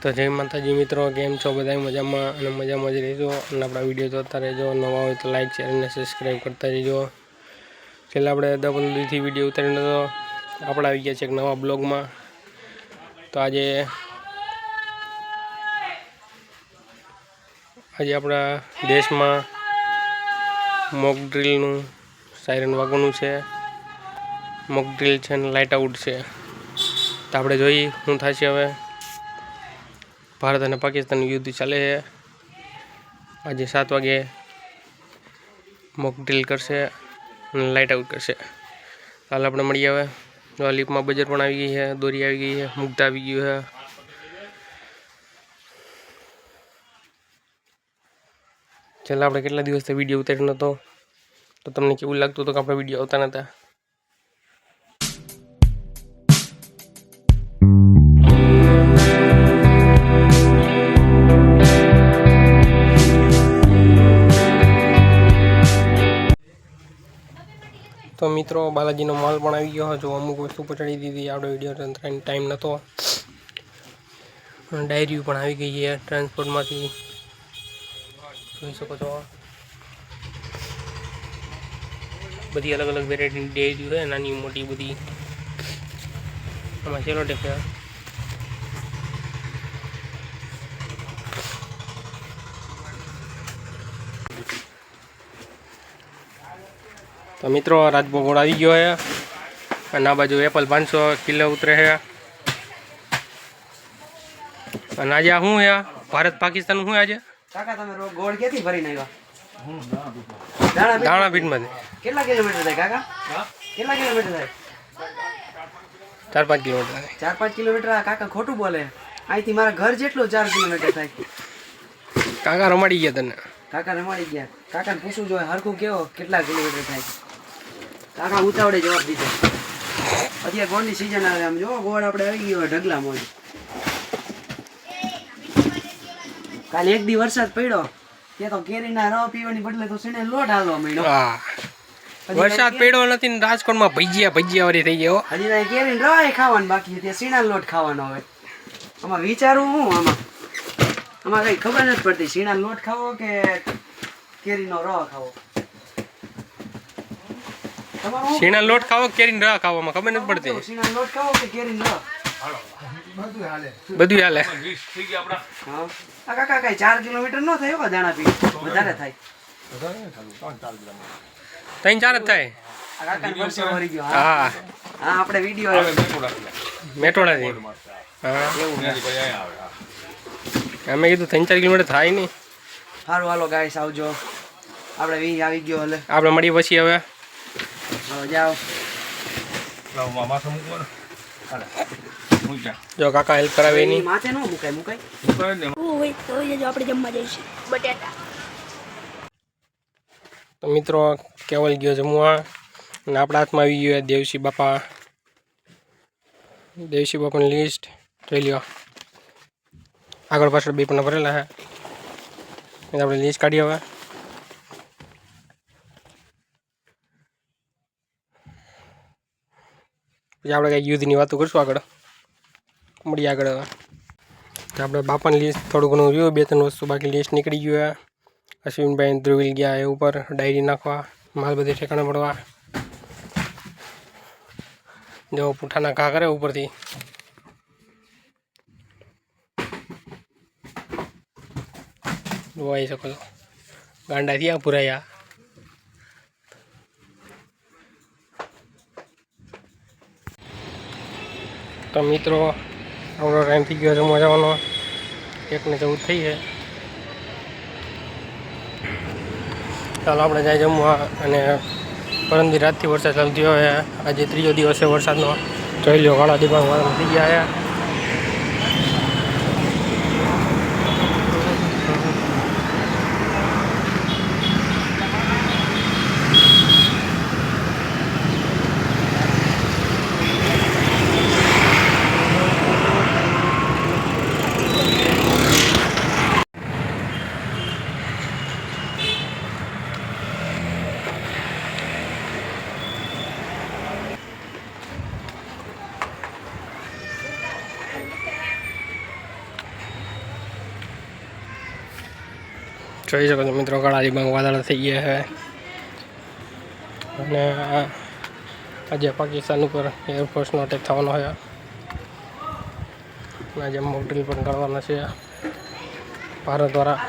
तो जय माताजी मित्रों, केम छो बधाई मजामां अने मजामां ज रहीजो अने आपणा विडियो जोता रहेजो। नवा होय तो लाइक शेर अने सब्सक्राइब करता रहीजो। छेल्ला आपणे 10-15 दिनथी विडियो उतारीने तो आपणे आवी गया छे एक नवा ब्लॉगमां। तो आज आपणा देशमां मॉक ड्रिलनुं सायरन वागवानुं छे। मॉक ड्रिल छे अने लाइट आउट छे। तो आपणे जोईए शुं थशे हवे। भारत और पाकिस्तान युद्ध चाले है। आज 7 वागे मॉक ड्रिल करशे लाइट आउट करशे। हाल अपने मळीए हवे। लिप में बजर पण आवी गई है, दोरी आवी गई है, मुक्ता आवी गयो है। छेल्ला आपणे केटला दिवसथी विडियो उतार्यो नतो तो तमने केवुं लागतुं हतुं के आपणे विडियो आवता नता। तो मित्रों बालाजी माल पण आई गयो जो अमुक वस्तु पहुंचाड़ी दीधी। आपणे विडियो टाइम नतो। डायरी पण आई गई है ट्रांसपोर्ट में जोई शको छो। बधी अलग अलग वेरायटी डायरी है, नानी मोटी बधी। आमां चेलो टेप है। तो मित्रों राजभोग आई गयो है और आ बाजू एप्पल 500 किलो उतरे है। और आज शू है भारत पाकिस्तान शू आज काका तमे गोળ કેથી ભરીને આવ્યા? दाणापीठ में કેટલા કિલોમીટર થાય કાકા? કેટલા કિલોમીટર થાય? 4-5 किलोमीटर થાય। 4-5 કિલોમીટર? આ કાકા ખોટું બોલે। અહીંથી મારા ઘર જેટલું 4 કિલોમીટર થાય। કાકા રમાડી ગયા તને। કાકા રમાડી ગયા। કાકાને પૂછવું જોઈએ હરખું કેવો કેટલા કિલોમીટર થાય। કાકા ઉતાવળે જવાબ દીધો। અત્યારે ગોળની સીઝન આવે આમ જો ગોળ આપણે આવી ગયો ઢગલા મોજ। કાલે એક દી વરસાદ પડ્યો તે તો કેરીના રસ પીવાની બદલે તો સીણે લોટ હાલવા માંડ્યો। હા વરસાદ પડ્યો નથી ને રાજકોટમાં ભજીયા વાળી થઈ ગયો। હજી ના કેરીનો રસ ખાવાનો બાકી છે, તે સીણા લોટ ખાવાનો હવે। આમાં વિચારવું હું આમાં કઈ ખબર નથી પડતી સીણા લોટ ખાવો કે કેરીનો રસ ખાવો। સીણા લોટ ખાવો કેરીનો રસ ખાવો માં ખબર નથી પડતી। સીણા લોટ ખાવો કે કેરીનો રસ? બધું હાલે। હા આ કાકા કઈ 4 કિલોમીટર નો થાય હો દાણાપીઠ, વધારે થાય। 3-4 જ થાય। આ કાકા ને પરસે ભરી ગયો। હા હા આપણે વિડિયો મેટોડાથી। હા એવું અમે કીધું 3-4 કિલોમીટર થાય નહીં। સારું હાલો ગાઈસ આવજો। આપણે વી આવી ગયો હલે આપણે મળી પછી હવે હાલો જાઓ। લાવ મામા સમુકવાનો હાલે જો કાકા હેલ્પ કરાવે નહીં માથે નો મુકાય ને ઓય તો જો આપણે જમવા જઈશું બટાટા। તો મિત્રો કેવલ ગયો જમવા અને આપણા હાથમાં આવી ગયો દેવસી બાપાની લિસ્ટ જોઈ લ્યો। આગળ પાછળ બે પણ ભરેલા છે એટલે આપણે લિસ્ટ કાઢી હવે। પછી આપણે કંઈક યુદ્ધની વાતો કરશું આગળ, મળીએ આગળ હવે। તો આપણે બાપાની લિસ્ટ થોડું ઘણું રહ્યું, 2-3 વસ્તુ બાકી લિસ્ટ નીકળી ગયું है। अश्विन भाई ध्रुविल गया है ऊपर डायरी नाखवा, माल बधे ठेकाणे पड़वा। जो पुठाना घा करे ऊपर थी જોઈ શકો છો ગાંડા થયા પુરાયા। તો મિત્રો આપણો ટાઈમ થઈ ગયો જમવા જવાનો। 1:14 થઈ છે। ચાલો આપણે જાય જમવા। અને પરમદી રાતથી વરસાદ ચાલુ થયો છે। આજે 3જો દિવસ છે વરસાદનો। જોઈ લો ઘણા દિવાળ થઈ ગયા છે। જોઈ શકો છો મિત્રો, કાળાલીબાગ વાદળ થઈ ગયા છે અને આજે પાકિસ્તાન ઉપર એરફોર્સનો અટેક થવાનો છે. આજે મોક ડ્રીલ પણ કરવાના છે ભારત દ્વારા.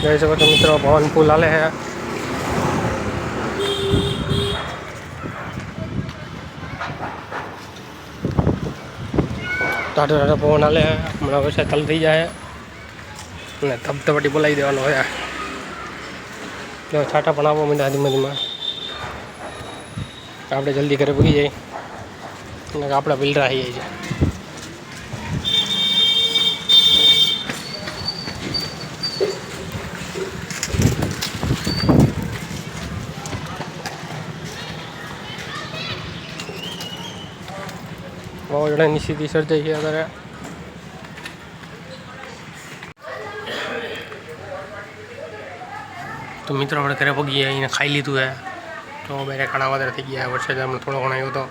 જોઈ શકો છો મિત્રો, પવન ફૂલ હાલે છે. ટાઢો ટાઢો પવન હાલે છે. હમણાં વરસાદ ચાલુ થઈ જાય અને ધબધબાટી બોલાવી દેવાનો હોય. જો છાંટા પણ આવવા માંડ્યા ધીમે ધીમે. આપણે જલ્દી ઘરે પૂગી જાય અને આપણે બિલરા થઈ જાય છે. વાવાઝોડાની સ્થિતિ સર્જાઈ છે અત્યારે. તો મિત્રો આપણે ઘરે પગી આવીને ખાઈ લીધું છે. તો બેરે ઘણા વધારે થઈ ગયા. વરસાદ હમણાં થોડો ઘણો આવ્યો હતો.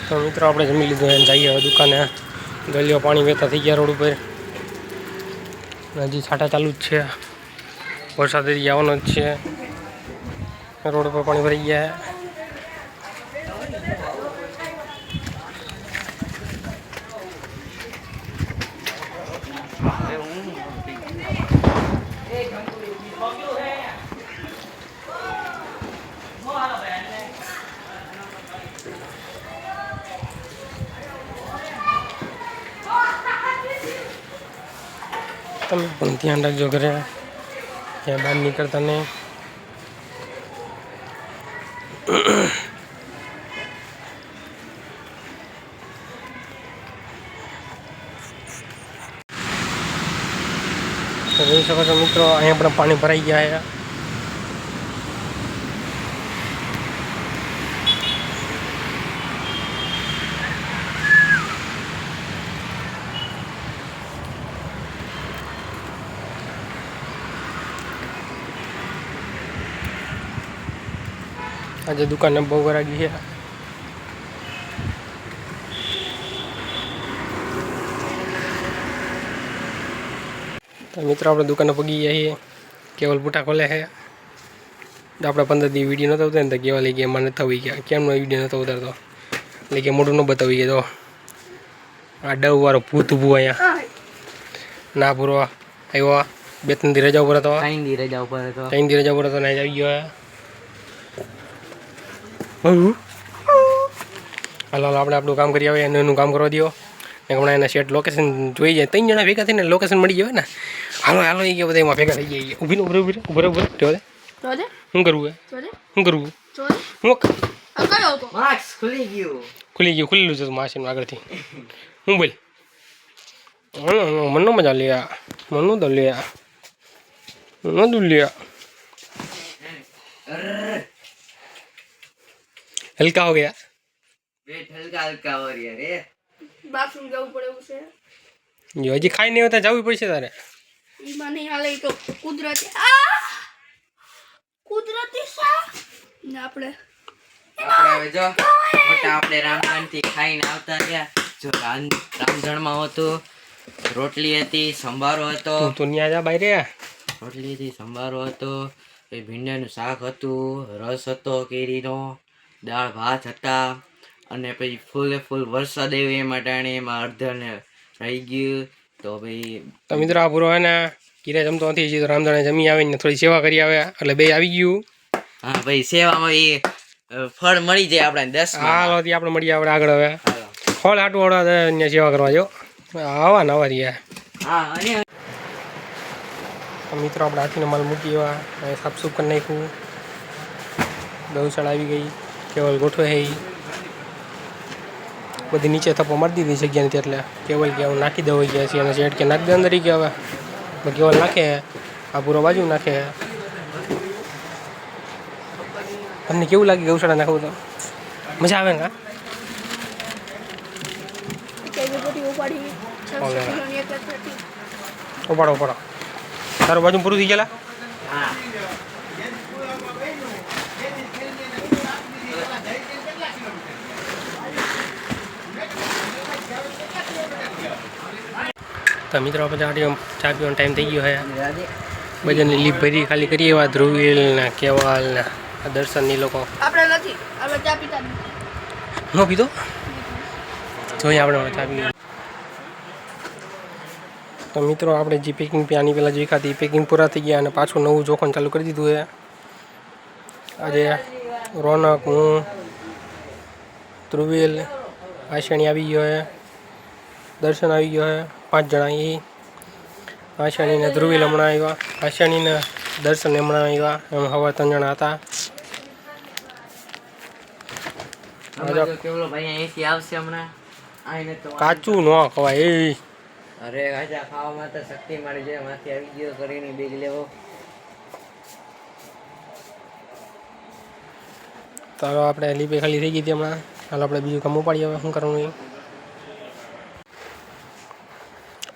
તો મિત્રો આપણે જમી લીધું અને જઈએ હવે દુકાને. ગલીઓ પાણી વહેતા થઈ ગયા રોડ ઉપર. હજી છાંટા ચાલુ જ છે. વરસાદ હજી આવવાનો જ છે. રોડ ઉપર પાણી ભરાઈ ગયા. તમે પણ ધ્યાન રાખજો ઘરે, ક્યાં બહાર નીકળતા નહીં. તો જોઈ શકો છો મિત્રો, અહીંયા પણ પાણી ભરાઈ ગયા છે. આજે દુકાને બહુ ગરાગી છે. તો મિત્રો આપણે દુકાને પગી ગયા છીએ. કેવલ પૂટા ખોલે છે. આપણે 15 દી વિડીયો નહોતો ઉતારતો ને તો કેવા લઈ ગયા, એમાં નથી આવી ગયા. કેમનો વિડીયો નહોતો ઉતારતો એટલે કે મોઢું ન બતાવી ગયા. તો આ ડવવાળો ભૂત ઊભું અહીંયા ના પૂરો આવ્યો. 2-3 દી રજા ઉપર હતો. 3 દી રજા ઉપર હતો. 3 દી રજા ઉપર હતો ને આવી ગયો. હાલો આપણે આપણું કામ કરી આવે, એનું કામ કરવા દો. હમણાં એના સેટ લોકેશન જોઈ જાય. 3 જણા ભેગા થઈને લોકેશન મળી જાય ને. હાલો હાલો એ ગયા બધા એમાં ભેગા થઈ જાય. ઊભી ઉભરે શું કરવું શું કરવું હું ખુલી ગયું ખુલ્લું છે માસીનું આગળથી. હું બોલ મનનો મજા લ્યા મનનું તો લ્યા મનનું લ્યા हल्का हो गया હલકા હલકા વરિયા રે બાથરૂમ જવું પડે એવું છે જો હજી ખાઈ નહીં હોતા જવું પડશે તારે. એમાં નહીં હાલે ઈ તો કુદરતી કુદરતી ને આપણે હવે જો મોટા આપણે રામધાનથી ખાઈને આવતા રહ્યા. જો રામધણમાં હતું, રોટલી હતી, સંભારો હતો, તું તો ન્યા જા બાઈ રે. રોટલી હતી, સંભારો હતો, પછી ભીંડાનું શાક હતું, રસ હતો કેરીનો, દાળ ભાત હતા, અને પછી ફૂલ વરસાદ આવ્યો એ માટે એમાં અડધાને રહી ગયું. તો ભાઈ તો મિત્રો આ પૂરો હે ને કીરે જમતો નથી હજી, તો રામધણે જમી આવીને થોડી સેવા કરી આવે એટલે બે આવી ગયું. હા ભાઈ સેવામાં એ ફળ મળી જાય આપણને 10 હાલો થી આપણે મળીએ આપણે આગળ હવે ફળ હાટું વાળા અહીંયા સેવા કરવા જો આવા ને આવા રહ્યા. હા અને મિત્રો આપણે હાથીનો માલ મૂકી એવા સાફ સૂફ કરી નાખ્યું. ગૌશાળા આવી ગઈ, કેવલ ગોઠવે હે બધી નીચે થપ્પો મારી દીધી જગ્યાની, એટલે કેવલ કે હું નાખી દઉં ગયા છે અને શેઠ કે નાખી દે અંદર કે હવે કેવલ નાખે આ પૂરો બાજુ નાખે. તમને કેવું લાગે ગૌશાળા નાખવું તો મજા આવે ને? કા ઉપાડી ઉપાડો તારું બાજુ પૂરું થઈ ગયેલા. હા તો મિત્રો આપણે ચા પીવાનો ટાઈમ થઈ ગયો છે. બધાની લીપ ભરી ખાલી કરીએ એવા ધ્રુવીલ ને કેવાલ ને દર્શનની લોકો આપણે નથી આપણે ચા પીતા ન પીધો જોઈએ આપણે ચા પીએ. તો મિત્રો આપણે જે પેકિંગ આની પહેલાં જે ખાતી પેકિંગ પૂરા થઈ ગયા અને પાછું નવું જોખમ ચાલુ કરી દીધું છે. આજે રોનક, હું, ધ્રુવીલ, આશણી આવી ગયો છે, દર્શન આવી ગયો છે, 5 જણા. એ આશણીને ધ્રુવીલ હમણાં આવ્યા, આશણીને દર્શન હમણાં આવ્યા, એમ હવા 3 જણા હતા. કેવલો ભાઈ અહીંથી આવશે હમણાં આઈને તો કાચું ન ખવાય એ. અરે ગાજા ખાવામાં તો શક્તિ મળી જાય. માંથી આવી ગયો કરીને બેગ લેવો. તો હવે આપણે લીપે ખાલી થઈ ગઈ હતી હમણાં. હાલ આપણે બીજું કામ ઉપાડીએ હવે શું કરવું એ.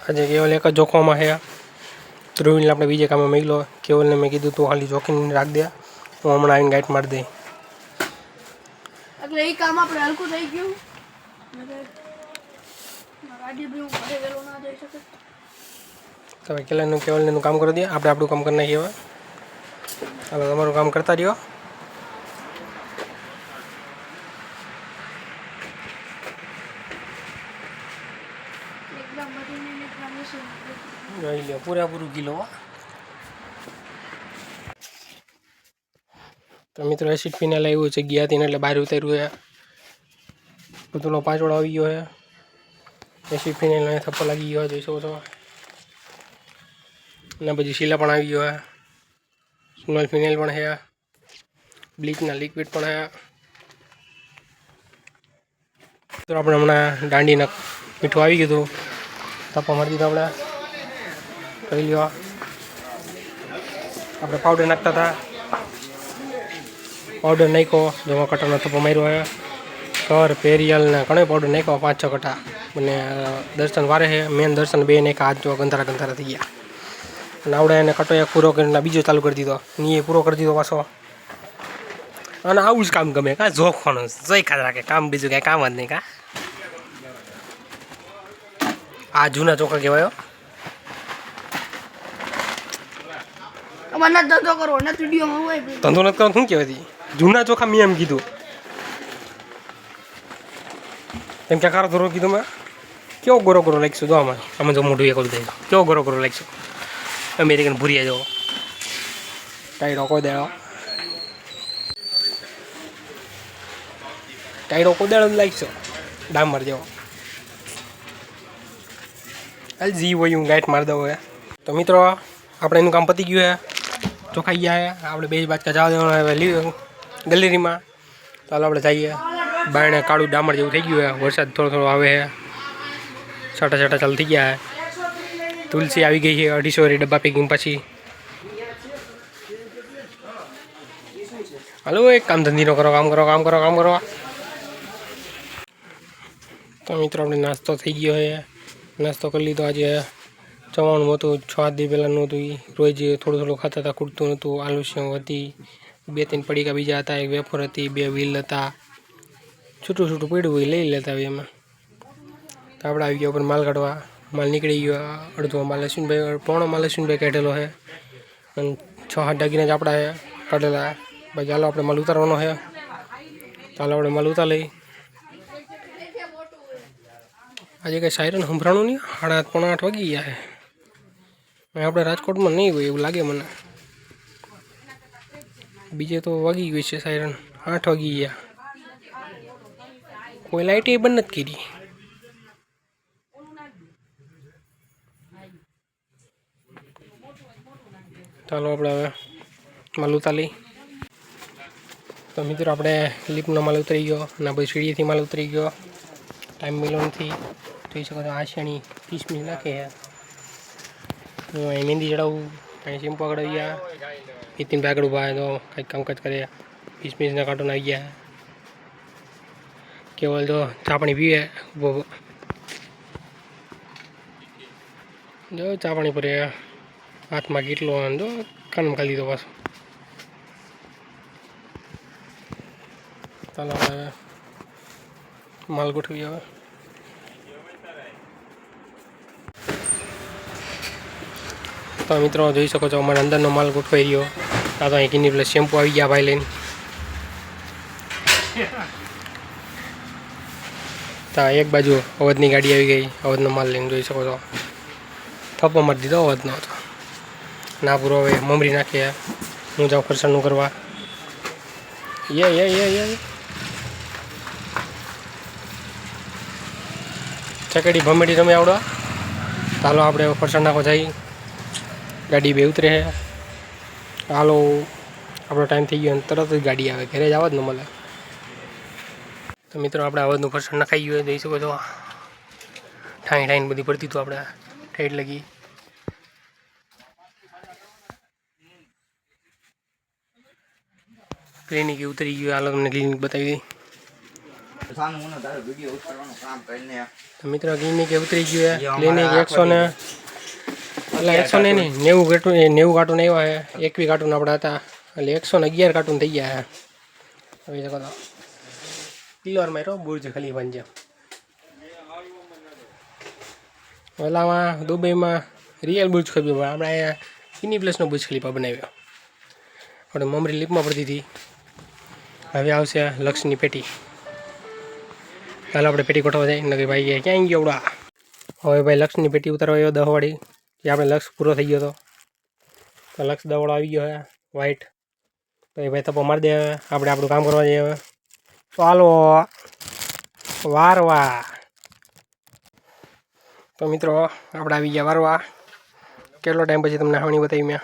આજે કેવલ એક જ જોખવામાં છે. ધ્રુવીને આપણે બીજે કામમાં મેળ્યો. કેવલને મેં કીધું તું ખાલી જોખીને રાખ દે, હું હમણાં આવીને ગાઈટ મારી દઈ. એટલે એ કામ આપણે હલકું થઈ ગયું. ગાડી બી ઘરે વેલો ના જઈ શકે. તો હવે કેવલનું કામ કરી દઈએ, આપણે આપણું કામ કરી નાખીએ હવે. હવે તમારું કામ કરતા રહ્યો. એકદમ બધીને ટ્રાન્ઝેક્શન જોઈ લો પૂરેપૂરું કિલો. તો મિત્રો એસિડ ફિનાઇલ આવ્યું છે ગયા હતી એટલે બહાર ઉતાર્યું છે. બધુંનો પાંચોળો આવી ગયો છે. એસિડ ફિનાઇલ થપ્પો લાગી ગયો જોઈ શકો છો. અને પછી શીલા પણ આવી ગયો છે. સુનલ ફિનાઇલ પણ છે. બ્લીચના લિક્વિડ પણ છે. તો આપણે હમણાં દાંડીના મીઠું આવી ગયું હતું, થપ્પો મારી દીધો આપણે. કહી લ્યો આપણે પાવડર નાખતા હતા, પાવડર નાખ્યો. જેમાં કટાનો થપ્પો માર્યો હોય કર પેરિયલ ને ઘણો પાવડર નાખ્યો, 5-6 કટા. અને દર્શન વારે છે મેન દર્શન બે નાખ્યા. હાથ જો ગંધારા થઈ ગયા. અને આવડે એને કટો એક પૂરો કરીને બીજો ચાલુ કરી દીધો, ને એ પૂરો કરી દીધો પાછો. અને આવું જ કામ ગમે કાં જોખવાનું જોઈ ખાત રાખે કામ, બીજું કાંઈ કામ જ નહીં. કાં આ જૂના ચોખા કહેવાય. અમારે ધંધો કરવો ને વિડીયોમાં હોય ધંધો નથી કરવાનો શું કહેવાય? જૂના ચોખા મેં એમ કીધું. એમ ક્યાં કારો ધોરો કીધું મેં. કેવો ગોરો લાગીશું જો આમાં જો મોઢું એક થઈ કેવો ગોરો લાગીશું. અમેરિકન ભૂરિયા જો ટાઈડો કોદેડો જ લાગશો ડામર જેવો. જી હોય હું ગાઈટ મારી દઉં હવે. તો મિત્રો આપણે એનું કામ પતી ગયું છે, ચોખાઈ ગયા. આપણે 2 બાજકા જવા દેવાના હવે ગેલેરીમાં. ચાલો આપણે જઈએ. બાયણે કાળું ડામર જેવું થઈ ગયું છે, વરસાદ થોડો આવે છે, છાંટા ચાલુ થઈ ગયા છે. તુલસી આવી ગઈ છે 250 ડબ્બા પેકિંગ પછી. હાલો એક કામ ધંધીનો કરો, કામ કરો. તો મિત્રો આપણે નાસ્તો થઈ ગયો છે. નાસ્તો કરી લીધો. આજે જમવાનું હતું 6 દી પહેલાંનું હતું. એ રોજ થોડું થોડું ખાતા હતા, ખૂટતું નહોતું. આલુ સેવ હતી, 2-3 પડીકા બીજા હતા, 1 વેફર હતી, 2 વ્હીલ હતા. છૂટું છૂટું પડ્યું હોય લઈ લેતા હોય એમાં. તો આપણે આવી ગયા ઉપર માલ કાઢવા. માલ નીકળી ગયો. અડધો માલ અશ્વિનભાઈ, પોણો માલ અશ્વિનભાઈ કાઢેલો છે અને 6-8 દાગીના જ આપણા છે કાઢેલા. ભાઈ ચાલો આપણે માલ ઉતારવાનો છે. ચાલો આપણે માલ ઉતાર લઈ. આજે કંઈ સાયરન સંભળાણું નહીં. 7:30-8 વાગી ગયા છે. આપણે રાજકોટમાં નહીં હોય એવું લાગે મને. બીજે તો વાગી ગઈ છે સાયરન. 8 વાગી ગયા. કોઈ લાઇટ એ બંધ નથી કરી. ચાલો આપણે હવે માલ ઉતાર લઈ. તો મિત્રો આપણે લિફ્ટનો માલ ઉતરી ગયો અને પછી સીડીથી માલ ઉતરી ગયો. ટાઈમ મળ્યો નથી. જોઈ શકો છો આશાની 30 મિનિટ નાખે છે. અહીં મહેંદી ચડાવું, અહીં શેમ્પુ આગળ આવી ગયા. નીતિન આગળ ઉભા તો કંઈક કામકાજ કરે. 20 મિનિટના કાર્ટૂન આવી ગયા. કેવલ તો ચા પાણી પીવે ઉભો. જો ચા પાણી પર હાથમાં કેટલો જો કાનમાં ખાલી દીધો પાછો. ચાલો હવે માલ ગોઠવી. હવે તો મિત્રો જોઈ શકો છો અમારે અંદરનો માલ ગોઠવાઈ રહ્યો. આ તો અહીં કિની પ્લસ શેમ્પુ આવી ગયા ભાઈ લઈને. તો એક બાજુ અવધની ગાડી આવી ગઈ. અવધનો માલ લઈને જોઈ શકો છો. થપ્પો મારી દીધો અવધનો હતો. ના પૂરો હવે મમરી નાખીએ. હું જાઉં ફરસાણનું કરવા. યે ચકડી ભમેડી તમે આવડો. ચાલો આપણે ફરસાણ નાખવા જઈએ. ગાડી બે ઉતરે છે. હાલો આપણો ટાઈમ થઈ ગયો અને તરત જ ગાડી આવે. ઘરે જ આવવા જ ન મળે. તો મિત્રો આપણે અવાજનું ફરસાણ નખાઈ ગયું જોઈ શકો છો. ઠાઈને બધી પડતી હતું આપણે ઠેઠ લગી. ક્લિનિક ઉતરી ગયું. હાલો તમને ક્લિનિક બતાવી. તો મિત્રો ક્લિનિક ઉતરી ગયું. ક્લિનિક 100 ને નહીં 90 કાર્ટૂન આવ્યા છે. 21 કાર્ટૂન આપણા હતા એટલે 111 કાર્ટૂન થઈ ગયા છે. જોઈ શકો તો પિલરમાં રહો બુર્જ ખલીફા જેમ. ઓલામાં દુબઈમાં રિયલ બુર્જ ખલીફા, આપણે અહીંયા કિની પ્લસનો બુર્જ ખલીફા બનાવ્યો. આપણે મમરી લીપમાં પડતી હતી. હવે આવશે લક્ષની પેટી. ચાલો આપણે પેટી ગોઠવા જાય. નગર ભાઈ ક્યાં ગયો આવડા. હવે ભાઈ લક્ષની પેટી ઉતારવા આવ્યો 10 વાળી. જે આપણે લક્ષ પૂરો થઈ ગયો હતો. તો લક્ષ દવાળો આવી ગયો છે વ્હાઈટ. તો એ ભાઈ તપો મારી દે. આપણે આપણું કામ કરવા જઈએ હવે. ચાલો વારવા. તો મિત્રો આપણે આવી ગયા વારવા. કેટલો ટાઈમ પછી તમને હાવણી બતાવી મેં.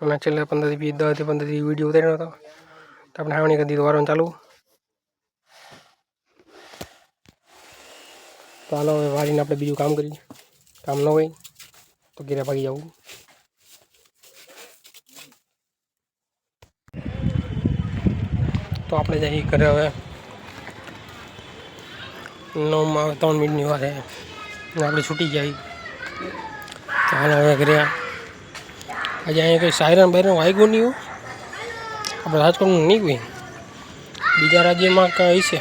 અને છેલ્લે 10 થી 15 વિડીયો ઉતાર્યો હતો. તો આપણે હાવણી કરી દીધું વારવાનું ચાલુ. તો હાલો હવે વારીને આપણે બીજું કામ કરીએ. કામ ન હોય તો ઘેરે ભાગી જવું. તો આપણે જઈએ ઘરે હવે. 9 3 મિનિટની વાર છે. આપણે છૂટી જાય. તો હાલો હવે ઘરે. આજે અહીંયા કંઈ સાયરન બાયરન વાગ્યું નહીં હોય. આપણે રાજકોટનું નહીં હોય. બીજા રાજ્યમાં કંઈ છે,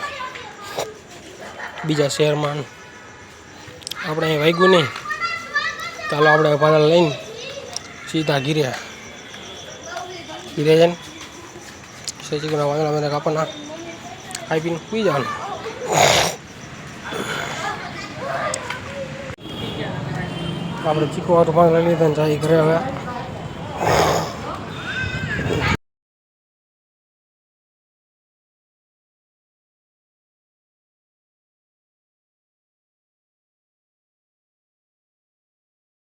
બીજા શહેરમાં. આપણે અહીં વાગ્યું નહીં. ચાલો આપણે પાછળ લઈને સીધા ઘીરે જઈને ચીકુના વાંદડા બધા કાપવાના. ખાઈ પીને પી જવાનું. આપણે ચીકુ વાળું પાંદડા લીધા ને જાય ઘરે હવે.